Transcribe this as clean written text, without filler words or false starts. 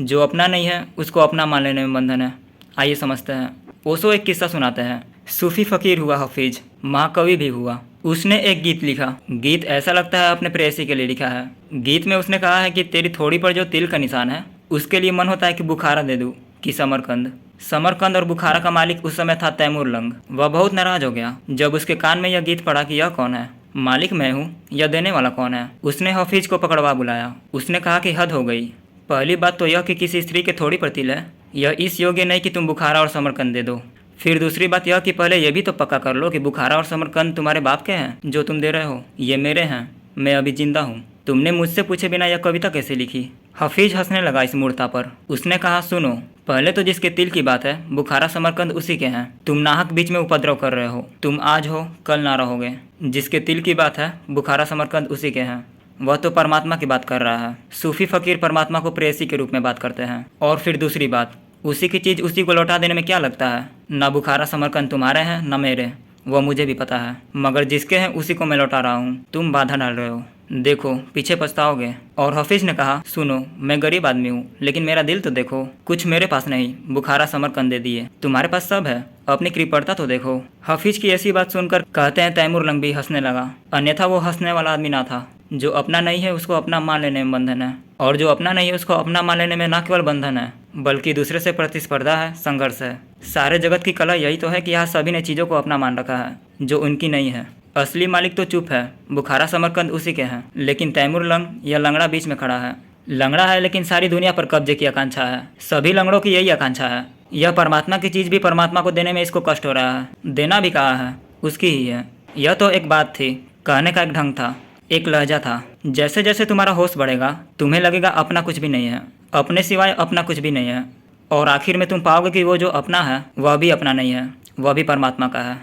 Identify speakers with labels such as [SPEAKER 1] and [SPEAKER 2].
[SPEAKER 1] जो अपना नहीं है उसको अपना मान लेने में बंधन है। आइए समझते हैं। ओशो एक किस्सा सुनाते हैं। सूफी फकीर हुआ हफीज, महाकवि भी हुआ। उसने एक गीत लिखा। गीत ऐसा लगता है अपने प्रेयसी के लिए लिखा है। गीत में उसने कहा है कि तेरी थोड़ी पर जो तिल का निशान है उसके लिए मन होता है कि बुखारा दे दूँ कि समरकंद। समरकंद और बुखारा का मालिक उस समय था तैमूर लंग। वह बहुत नाराज हो गया जब उसके कान में यह गीत पड़ा कि यह कौन है, मालिक मैं हूँ, यह देने वाला कौन है। उसने हफीज को पकड़वा बुलाया। उसने कहा कि हद हो गई। पहली बात तो यह कि किसी स्त्री के थोड़ी पर तिल है, यह इस योग्य नहीं कि तुम बुखारा और समरकंद दे दो। फिर दूसरी बात यह कि पहले यह भी तो पक्का कर लो कि बुखारा और समरकंद तुम्हारे बाप के हैं जो तुम दे रहे हो, ये मेरे हैं, मैं अभी जिंदा हूँ। तुमने मुझसे पूछे बिना यह कविता कैसे लिखी। हफीज हंसने लगा इस मूर्खता पर। उसने कहा सुनो, पहले तो जिसके तिल की बात है बुखारा समरकंद उसी के हैं। तुम नाहक बीच में उपद्रव कर रहे हो। तुम आज हो कल ना रहोगे। जिसके तिल की बात है बुखारा समरकंद उसी के हैं। वह तो परमात्मा की बात कर रहा है। सूफी फकीर परमात्मा को प्रेयसी के रूप में बात करते हैं। और फिर दूसरी बात, उसी की चीज़ उसी को लौटा देने में क्या लगता है। ना बुखारा समरकंद तुम्हारे हैं न मेरे, वह मुझे भी पता है, मगर जिसके हैं उसी को मैं लौटा रहा हूँ। तुम बाधा डाल रहे हो, देखो पीछे पछताओगे। और हफीज ने कहा सुनो, मैं गरीब आदमी हूँ लेकिन मेरा दिल तो देखो, कुछ मेरे पास नहीं, बुखारा समरकंद दे दिए, तुम्हारे पास सब है, अपनी कृपणता तो देखो। हफीज की ऐसी बात सुनकर कहते हैं तैमूर लंग भी हंसने लगा। अन्यथा वो हंसने वाला आदमी ना था। जो अपना नहीं है उसको अपना मान लेने में बंधन है, और जो अपना नहीं है उसको अपना मान लेने में न केवल बंधन है बल्कि दूसरे से प्रतिस्पर्धा है, संघर्ष है। सारे जगत की कला यही तो है कि यहाँ सभी ने चीज़ों को अपना मान रखा है जो उनकी नहीं है। असली मालिक तो चुप है, बुखारा समरकंद उसी के हैं, लेकिन तैमूर लंग या लंगड़ा बीच में खड़ा है। लंगड़ा है लेकिन सारी दुनिया पर कब्जे की आकांक्षा है। सभी लंगड़ों की यही आकांक्षा है। यह परमात्मा की चीज़ भी परमात्मा को देने में इसको कष्ट हो रहा है। देना भी कहा है उसकी ही है। यह तो एक बात थी, कहने का एक ढंग था, एक लहजा था। जैसे जैसे तुम्हारा होश बढ़ेगा तुम्हें लगेगा अपना कुछ भी नहीं है, अपने सिवाय अपना कुछ भी नहीं है, और आखिर में तुम पाओगे कि वो जो अपना है वह भी अपना नहीं है, वह भी परमात्मा का है।